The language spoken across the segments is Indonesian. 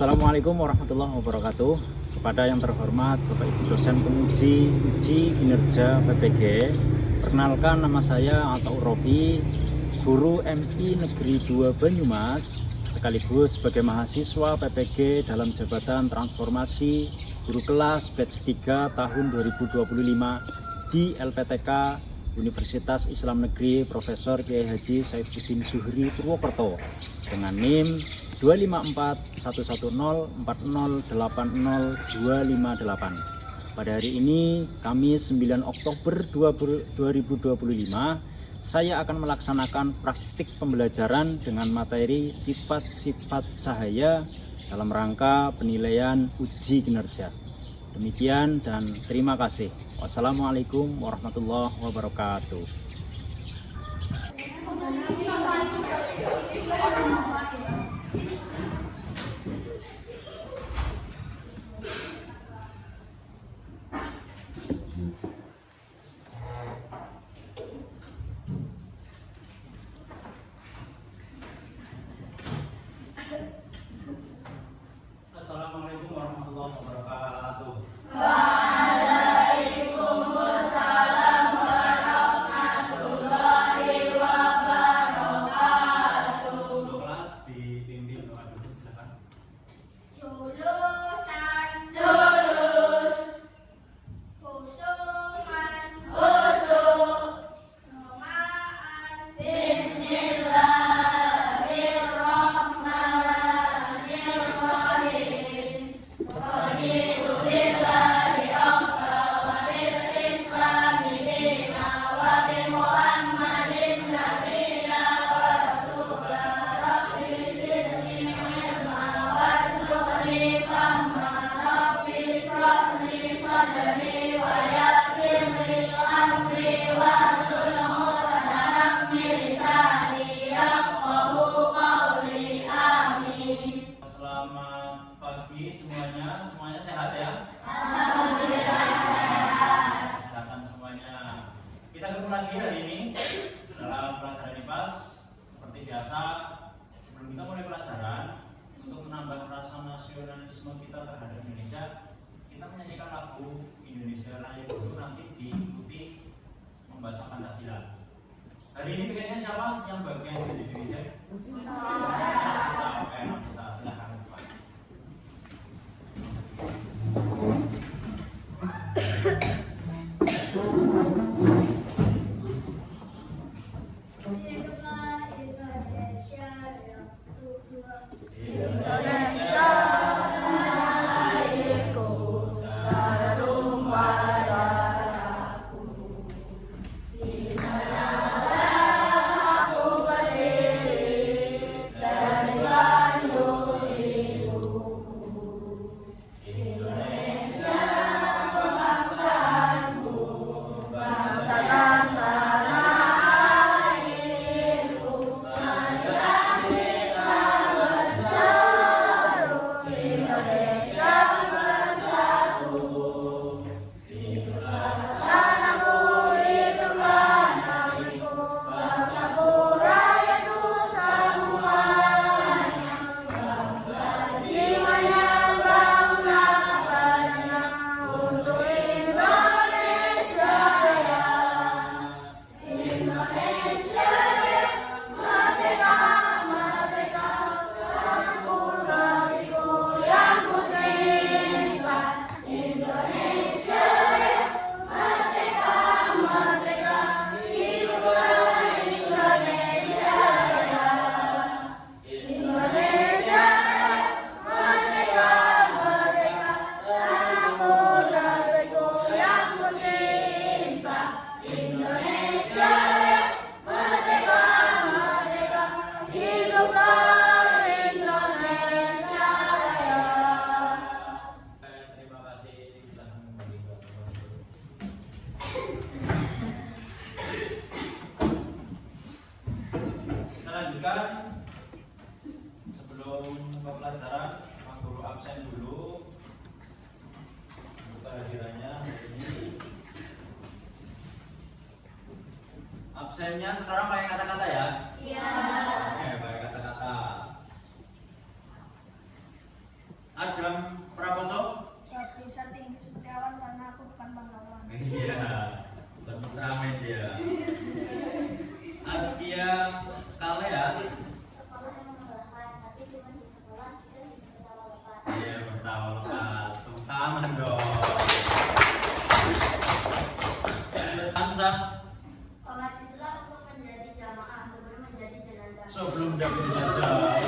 Assalamualaikum warahmatullahi wabarakatuh. Kepada yang terhormat Bapak Ibu dosen penguji uji kinerja PPG, perkenalkan nama saya Ataur Rofi, guru MI Negeri 2 Banyumas, sekaligus sebagai mahasiswa PPG dalam jabatan transformasi guru kelas batch 3 tahun 2025 di LPTK Universitas Islam Negeri Profesor Kiai Haji Saifuddin Zuhri Purwokerto dengan NIM 25411408028. Pada hari ini, Kamis 9 Oktober 2025, saya akan melaksanakan praktik pembelajaran dengan materi sifat-sifat cahaya dalam rangka penilaian uji kinerja. Demikian dan terima kasih. Wassalamualaikum warahmatullahi wabarakatuh. Assalamualaikum warahmatullahi wabarakatuh. Waalaikumsalam warahmatullahi wabarakatuh. Untuk kelas dipimpin doa dulu, silakan. Julusan julus, kusuman kusuk, nomaan Bismillahirrahmanirrahim. Raditu billahi rabba wa bil islami dina wa bi Muhammadin nabiyya wa rasula. Rabbi zidni ilma warzuqni fahma. Rabbi ishrah li sadri wa yassir li amri wahlul 'uqdatam min lisani yafqahu qawli. Amin. Selamat pagi semuanya sehat ya? Alhamdulillah sehat. Silakan semuanya. Kita ketemu lagi hari ini dalam pelajaran IPAS. Seperti biasa, sebelum kita mulai pelajaran, untuk menambah rasa nasionalisme kita terhadap Indonesia, kita menyanyikan lagu Indonesia Raya dulu, nanti diikuti membaca Pancasila. Hari ini pengennya siapa yang bagian dari Indonesia? Siapa yang bisa? Silakan. Hiduplah Indonesia yang tua. Indonesia tanah airku, tanah rumah darahku. Di sanalah aku berdiri, jadi pandu hidupku. Indonesia kebangsaanku, bangsa dan tanah airku. Marilah kita bersatu, Indonesia bersatu. Hiduplah tanahku, hiduplah negeriku, bangsaku, rakyatku semuanya. Bangga jiwanya, bangga badannya untuk Indonesia Raya. Indonesia Raya, merdeka, merdeka, tanahku, negeriku yang ku cinta. Indonesia Raya, merdeka, merdeka, hiduplah Indonesia Raya. Indonesia Raya, merdeka, merdeka, tanahku, negeriku yang ku cinta. Indonesia Raya, merdeka, merdeka, hiduplah Indonesia Raya. Terima kasih. Silakan kembali ke tempat. Kita lanjutkan. Sebelum ke pelajaran, Pak Guru absen dulu untuk kehadirannya hari ini. Absennya sekarang pakai kata-kata ya? Iya. Oke, pakai kata-kata. Adam Prakoso. Bisa tinggi Setiawan karena aku bukan banggawan. Iya, bukan Ultraman dia. Askia Kalea. Sekolah yang melelahkan, tapi cuma di sekolah kita bisa tertawa lepas. Iya, bertawa lepas. Tepuk tangan dong. Ansa. Sholat siswa untuk menjadi jamaah sebelum menjadi jenazah. Sebelum jadi jenazah.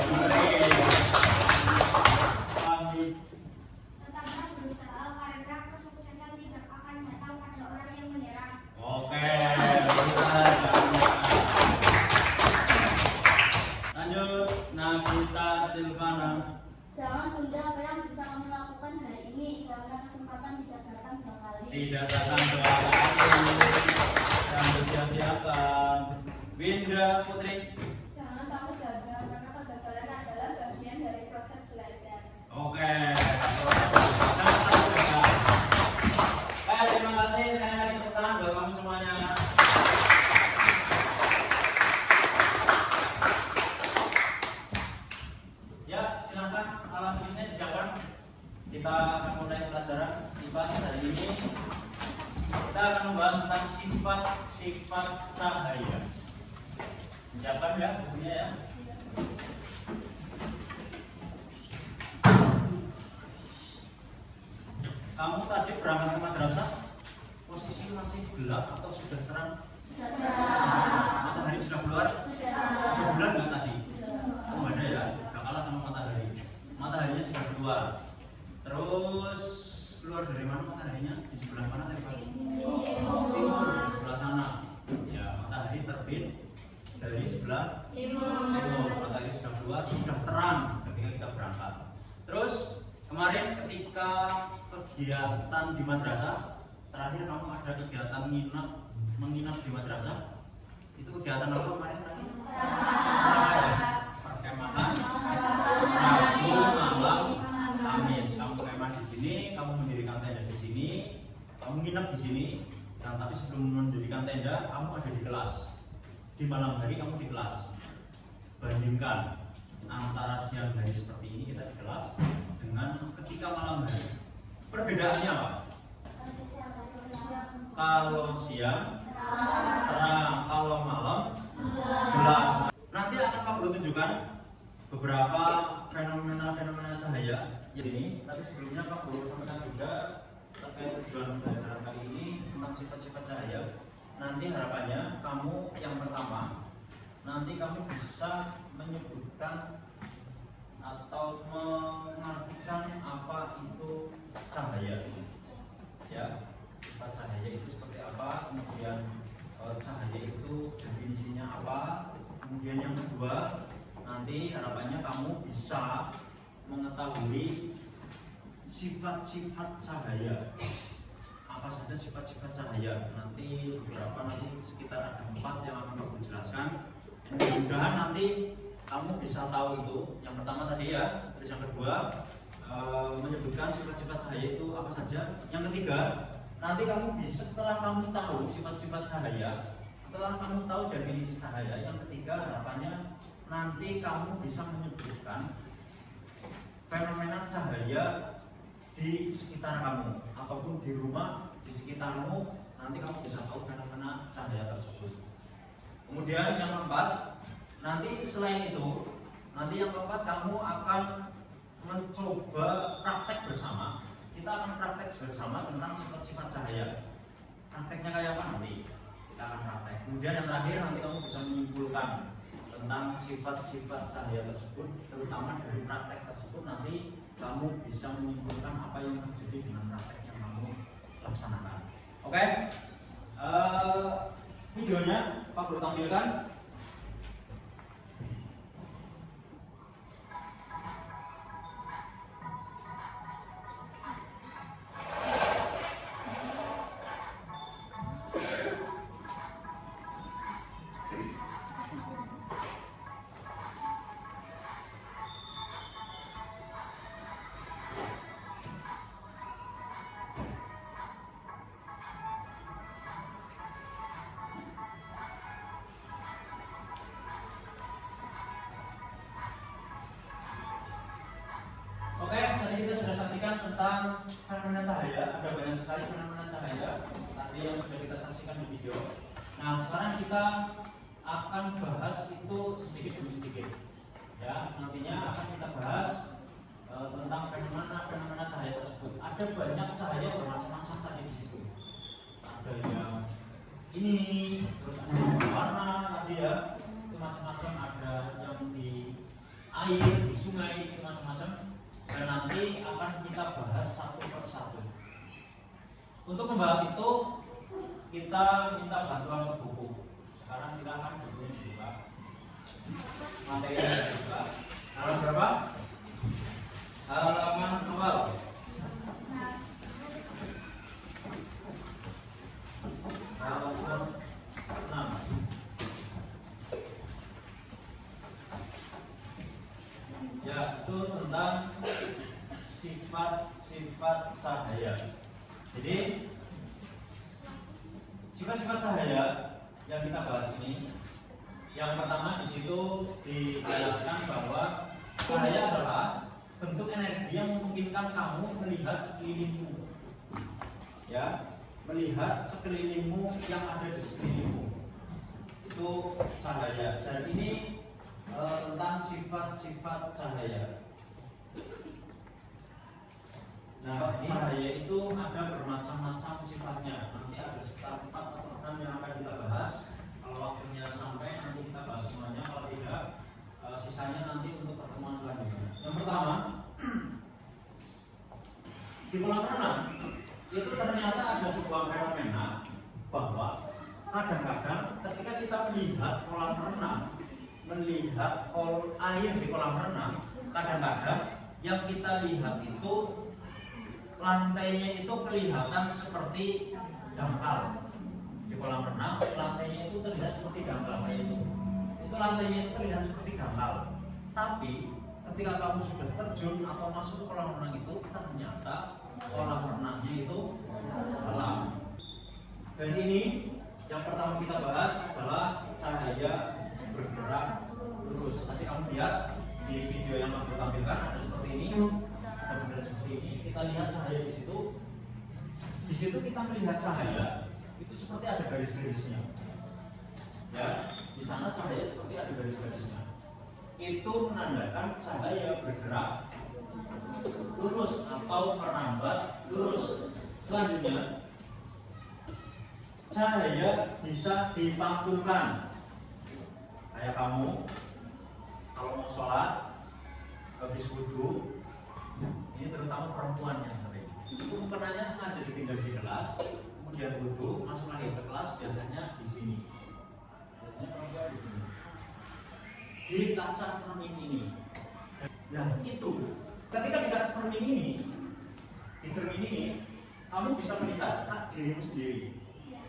Tetaplah berusaha karena kesuksesan tidak akan datang pada orang yang menyerah. Oke. Lanjut, Nagita Silvana. Jangan tunda apa yang bisa kamu lakukan hari ini karena kesempatan tidak datang dua kali. Tidak datang dua kali. Dan disia-siakan. Windra Putri. Jangan takut gagal karena kegagalan adalah bagian dari proses belajar. Oke. Jangan takut gagal. Terima kasih. Saya akan tepuk tangan buat kamu semuanya. Ya, silakan alat tulisnya disiapkan. Kita akan mulai pelajaran IPA hari ini. Kita akan membahas tentang sifat-sifat cahaya. Siapkan ya bukunya ya. Kamu tadi berangkat ke madrasah, posisi masih gelap atau sudah terang? Matahari sudah keluar? Ada bulan nggak tadi? Oh ada ya, gak kalah sama matahari. Mataharinya sudah keluar. Terus keluar dari mana mataharinya? Di sebelah mana tadi Pak? Timur, di sebelah sana. Ya, matahari terbit dari sebelah timur. Matahari sudah keluar, sudah terang ketika kita berangkat. Terus kemarin ketika kegiatan di madrasah, terakhir kamu ada kegiatan menginap di madrasah. Itu kegiatan apa kemarin terakhir? Perkemahan Rabu, malam, Kamis. Kamu kemah di sini, kamu mendirikan tenda di sini, kamu nginap di sini. Dan tapi sebelum mendirikan tenda, kamu ada di kelas. Di malam hari kamu di kelas. Bandingkan antara siang hari seperti ini kita di kelas dengan ketika malam hari. Perbedaannya apa? Kalau siang terang, kalau malam gelap. Nanti akan Pak tunjukkan beberapa fenomena-fenomena cahaya di sini. Tapi sebelumnya Pak Guru sampaikan juga terkait tujuan pembelajaran kali ini tentang sifat-sifat cahaya. Nanti harapannya kamu yang pertama, nanti kamu bisa menyebutkan atau mengartikan apa itu cahaya. Ya, sifat cahaya itu seperti apa, kemudian cahaya itu definisinya apa. Kemudian yang kedua, nanti harapannya kamu bisa mengetahui sifat-sifat cahaya. Apa saja sifat-sifat cahaya? Nanti beberapa, nanti sekitar ada 4 yang akan aku jelaskan. Mudah-mudahan nanti kamu bisa tahu itu. Yang pertama tadi ya, terus yang kedua menyebutkan sifat-sifat cahaya itu apa saja. Yang ketiga, nanti kamu bisa, setelah kamu tahu sifat-sifat cahaya, setelah kamu tahu definisi cahaya, yang ketiga harapannya nanti kamu bisa menyebutkan fenomena cahaya di sekitar kamu ataupun di rumah di sekitarmu. Nanti kamu bisa tahu fenomena cahaya tersebut. Kemudian yang keempat, nanti selain itu, nanti yang keempat kamu akan mencoba praktek bersama. Kita akan praktek bersama tentang sifat-sifat cahaya. Prakteknya kayak apa nanti? Kita akan praktek. Kemudian yang terakhir, nanti kamu bisa menyimpulkan tentang sifat-sifat cahaya tersebut, terutama dari praktek tersebut. Nanti kamu bisa menyimpulkan apa yang terjadi dengan praktek yang kamu laksanakan. Oke? Videonya Pak Guru tampilkan. tentang fenomena cahaya. Ada banyak sekali fenomena cahaya tadi yang sudah kita saksikan di video. Nah, sekarang kita akan bahas itu sedikit demi sedikit. Ya, nantinya akan kita bahas tentang fenomena cahaya tersebut. Ada banyak cahaya bermacam-macam tadi di situ. Ada yang ini, terus ada yang warna tadi ya, itu macam-macam. Ada yang di air, di sungai, itu macam-macam. Dan nanti akan kita bahas satu persatu. Untuk membahas itu kita minta bantuan ke buku. Sekarang silakan bukunya dibuka. Materinya dibuka. Halaman berapa? Halaman awal. Halaman 6. Ya, itu tentang sifat-sifat cahaya. Jadi sifat-sifat cahaya yang kita bahas ini, yang pertama di situ dijelaskan bahwa cahaya adalah bentuk energi yang memungkinkan kamu melihat sekelilingmu. Ya, melihat sekelilingmu yang ada di sekelilingmu. Itu cahaya. Dan ini tentang sifat-sifat cahaya. Nah, cahaya itu ada bermacam-macam sifatnya. Nanti ada sekitar 4 atau 6 yang akan kita bahas. Kalau waktunya sampai nanti kita bahas semuanya. Kalau tidak, sisanya nanti untuk pertemuan selanjutnya. Yang pertama, di kolam renang itu ternyata ada sebuah fenomena bahwa kadang-kadang ketika kita melihat kolam renang, melihat air di kolam renang, kadang-kadang yang kita lihat itu lantainya itu kelihatan seperti dangkal. Di kolam renang lantainya itu terlihat seperti dangkal kayak itu. Itu lantainya itu terlihat seperti dangkal. Tapi ketika kamu sudah terjun atau masuk ke kolam renang itu, ternyata kolam renangnya itu dalam. Dan ini yang pertama kita bahas adalah cahaya bergerak lurus. Tadi kamu lihat di video yang aku tampilkan ada seperti ini, ada model seperti ini. Kita lihat cahaya di situ. Di situ kita melihat cahaya itu seperti ada garis-garisnya. Ya, di sana cahaya seperti ada garis-garisnya. Itu menandakan cahaya bergerak lurus atau merambat lurus. Selanjutnya, cahaya bisa dipantulkan. Kayak kamu kalau mau sholat habis wudhu, ini terutama perempuan yang sering itu mukanya sengaja ditinggal di kelas, kemudian wudhu masuk lagi ke kelas, biasanya di sini. Biasanya perempuan di sini, di kaca cermin ini. Nah itu, ketika di kaca cermin ini, di cermin ini, kamu bisa melihat dirimu sendiri,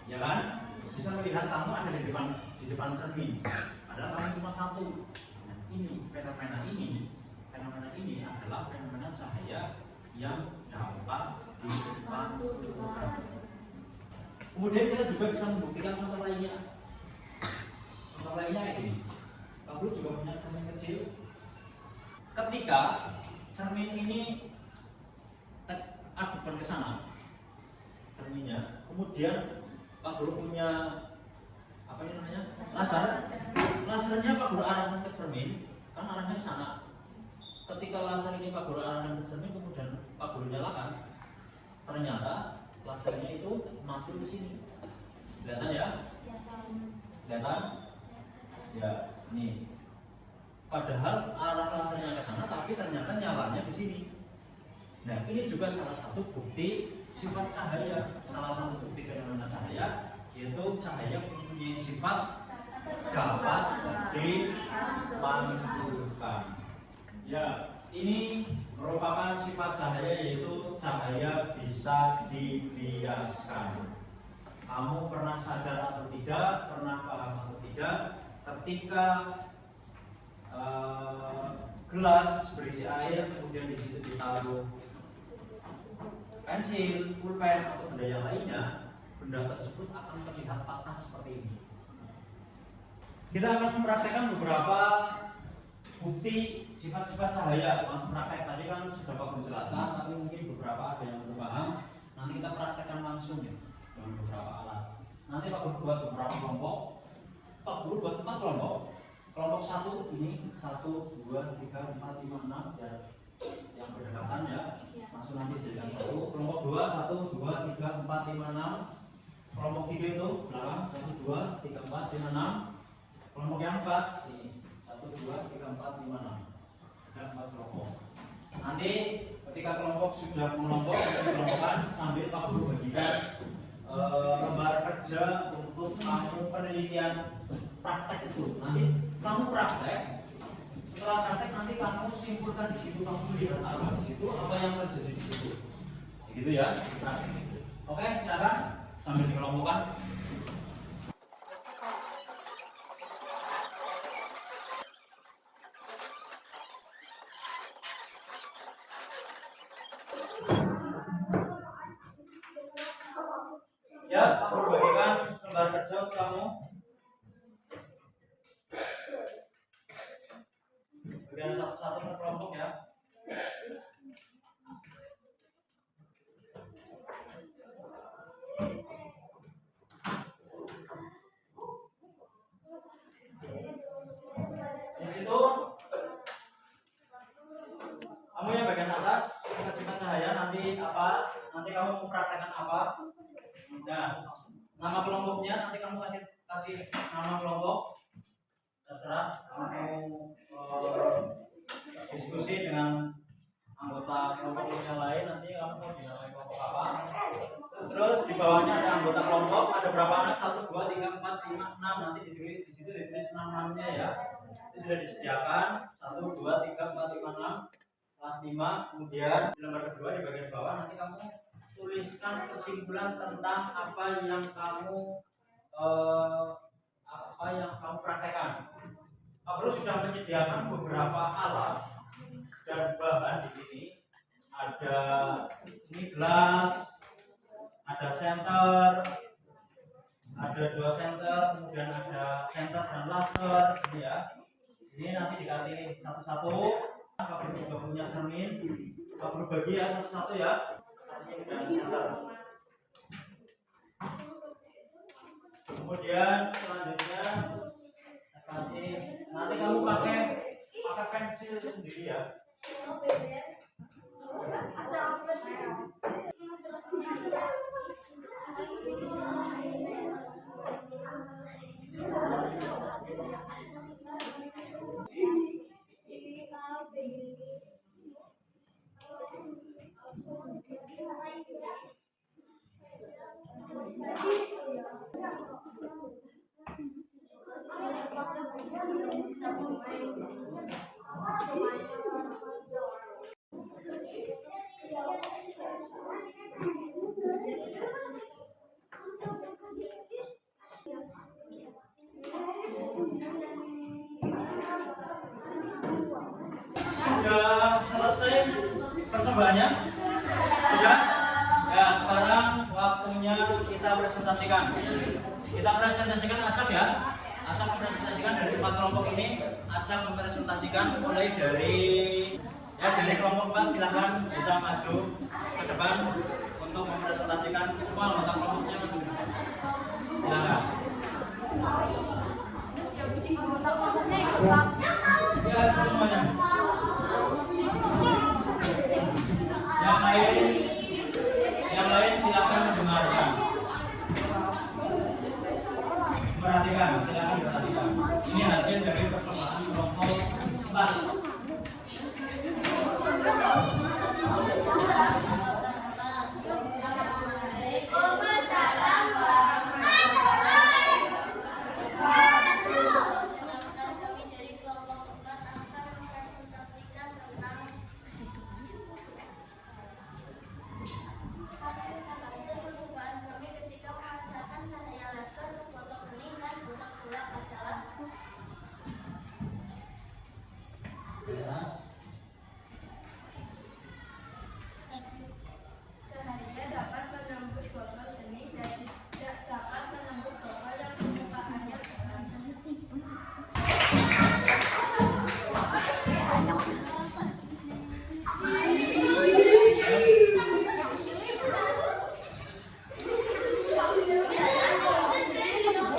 ya kan? Bisa melihat kamu ada di depan cermin. Padahal kamu cuma satu. Nah, ini fenomena ini adalah fenomena cahaya yang dapat dipantulkan. Kemudian kita juga bisa membuktikan contoh lainnya. Contoh lainnya ini, kamu juga punya cermin kecil. Ketika cermin ini adukkan ke sana, cerminnya, kemudian Pak Guru punya apa ini namanya? Lasernya Pak Guru arahkan ke cermin, kan arahnya ke sana. Ketika laser ini Pak Guru arahkan ke cermin, kemudian Pak Guru nyalakan, ternyata lasernya itu mantul di sini. Kelihatan ya? Kelihatan? Ya, nih. Padahal arah lasernya ke sana, tapi ternyata nyalanya di sini. Nah, ini juga salah satu bukti sifat cahaya. Salah satu bukti fenomena cahaya yaitu cahaya mempunyai sifat dapat dipantulkan. Ya, ini merupakan sifat cahaya yaitu cahaya bisa dibiaskan. Kamu pernah sadar atau tidak, pernah paham atau tidak, ketika gelas berisi air kemudian di situ ditaruh pensil, pulpen atau benda yang lainnya, benda tersebut akan terlihat patah seperti ini. Kita akan mempraktekkan beberapa bukti sifat-sifat cahaya. Langsung praktek, tadi kan sudah Pak Guru jelaskan, tapi mungkin beberapa ada yang belum paham. Nanti kita praktekkan langsung dengan beberapa alat. Nanti Pak Guru buat beberapa kelompok. Pak Guru buat 4 kelompok. Kelompok 1 ini 1, 2, 3, 4, 5, 6 ya, yang berdekatan ya. Langsung nanti jadikan 1. Kelompok 2 1, 2, 3, 4, 5, 6. Kelompok 3 itu belakang 1, 2, 3, 4, 5, 6. Kelompok yang 4 ini 1, 2, 3, 4, 5, 6. Ada 4 kelompok. Nanti ketika kelompok sudah mengelompok, dikelompokkan sambil Pak Guru bagikan lembar kerja untuk kamu penelitian praktek itu. Nanti kamu praktek, setelah praktek nanti kamu simpulkan di situ, kamu lihat apa di situ, apa yang terjadi di situ. Gitu ya. Nah, oke, silakan sambil dikelompokkan. Ya, Pak Guru bagikan lembar kerja untuk kamu. Bagian satu-satu per kelompok ya. Di situ kamu yang bagian atas sifat-sifat cahaya nanti apa? Nanti kamu mempraktekkan apa? Nah, nama kelompoknya nanti kamu kasih nama kelompok. Terserah kamu diskusi dengan anggota kelompok yang lain, nanti kamu mau dinamai kelompok apa. Terus di bawahnya ada anggota kelompok, ada berapa anak? 1, 2, 3, 4, 5, 6. Nanti di situ ditulis 6 namanya ya. Itu sudah disediakan 1, 2, 3, 4, 5, 6. Kelas 5. Kemudian di lembar kedua di bagian bawah nanti kamu tuliskan kesimpulan tentang apa yang kamu praktekkan. Pak Guru sudah menyediakan beberapa alat dan bahan di sini. Ada ini gelas, ada senter, ada 2 senter, kemudian ada senter dan laser, ini ya. Ini nanti dikasih satu-satu. Pak Guru juga punya cermin. Pak Guru bagi ya satu-satu ya. Kemudian selanjutnya kasih, nanti kamu pakai pensil sendiri ya. Sudah selesai percobanya? Sudah? Ya, sekarang waktunya kita presentasikan. Kita presentasikan acak ya. Acak mempresentasikan dari 4 kelompok ini. Acak mempresentasikan mulai dari kelompok 4, silahkan bisa maju ke depan untuk mempresentasikan semua anggota kelompoknya maju. Silahkan. Ya, semuanya. Yang lain silakan mendengarkan. Perhatikan, silakan perhatikan. Ini hasil dari percobaan kelompok 4.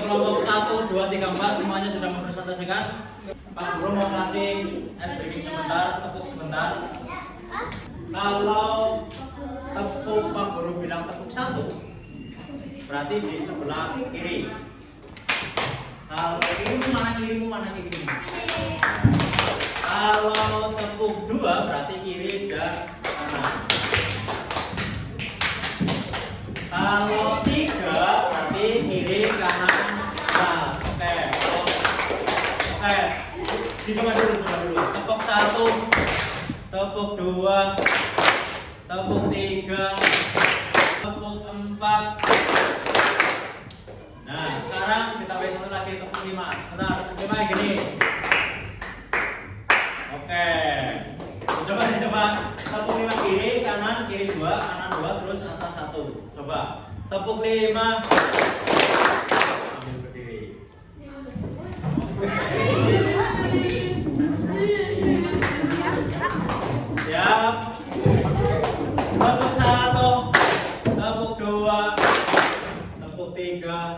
kelompok 1, 2, 3, 4 semuanya sudah mempresentasikan. Pak Guru mau kasih es breaking sebentar, tepuk sebentar. Kalau tepuk Pak Guru bilang tepuk 1, berarti di sebelah kiri. Kalau kirimu mana kirimu? Kalau tepuk 2 berarti kiri dan kanan. Kalau 3 berarti kiri kanan. Nah, oke. Dicoba dulu. Tepuk 1, tepuk 2, tepuk 3, tepuk 4. Nah, sekarang kita pakai satu lagi tepuk 5. Bentar, tepuk 5 yang gini. Oke. Coba. Tepuk 5 kiri, kanan, kiri 2, kanan 2, terus atas 1. Coba. Tepuk 5. Ambil berdiri. Siap. Tepuk 1, tepuk 2, tepuk 3,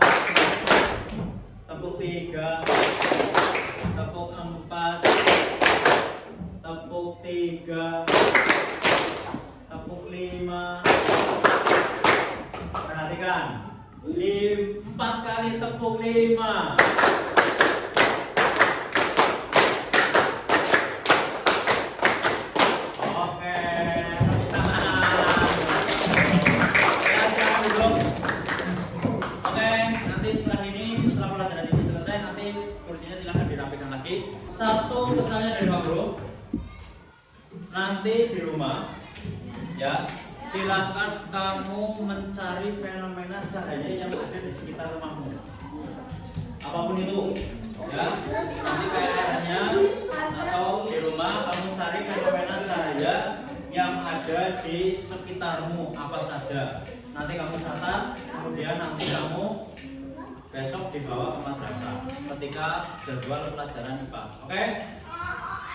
tepuk 3, tepuk 4, tepuk 3, tepuk 5. Perhatikan, 4 kali tepuk 5. Oke, tepuk tangan. Ya, siap duduk. Oke, nanti setelah pelajaran ini selesai, nanti kursinya silahkan dirapikan lagi. Satu pesannya dari Pak Guru, nanti di rumah, ya, silahkan kamu mencari fenomena cahaya yang ada di sekitar rumahmu. Apapun itu, ya, nanti PR-nya atau di rumah kamu cari fenomena cahaya yang ada di sekitarmu apa saja. Nanti kamu catat, kemudian nanti kamu besok dibawa ke madrasah ketika jadwal pelajaran IPA. Oke?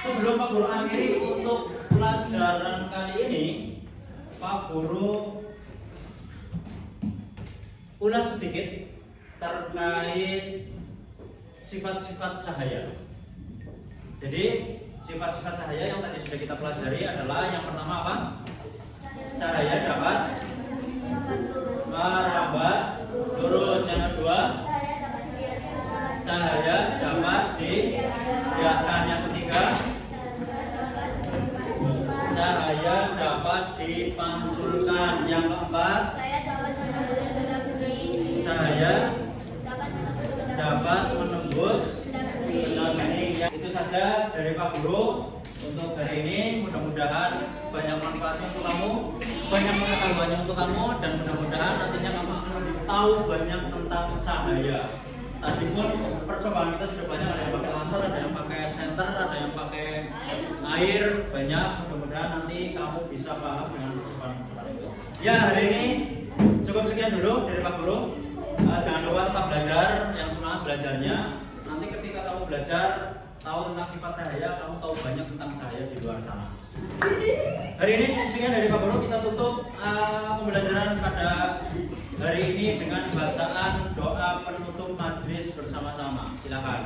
Sebelum Pak Guru akhiri untuk pelajaran kali ini, Pak Guru ulas sedikit terkait sifat-sifat cahaya. Jadi sifat-sifat cahaya yang tadi sudah kita pelajari adalah yang pertama apa? Cahaya dapat merambat lurus. Yang kedua, cahaya dapat dibiaskan. Yang ketiga, cahaya dapat dipantulkan. Yang keempat, cahaya dapat menembus benda bening. Itu saja dari Pak Guru untuk hari ini. Mudah-mudahan banyak manfaatnya untuk kamu, banyak pengetahuannya untuk kamu, dan mudah-mudahan nantinya kamu akan tahu banyak tentang cahaya. Tadi pun percobaan kita sudah banyak, ada yang pakai laser, ada yang pakai senter, ada yang pakai air, banyak. Mudah-mudahan nanti kamu bisa paham dengan percobaan itu. Ya, hari ini cukup sekian dulu dari Pak Guru. Jangan lupa tetap belajar, yang semangat belajarnya. Nanti ketika kamu belajar tahu tentang sifat cahaya, kamu tahu banyak tentang cahaya di luar sana. Hari ini sekian dari Pak Guru. Kita tutup pembelajaran pada hari ini dengan bacaan doa penutup majelis bersama-sama. Silakan.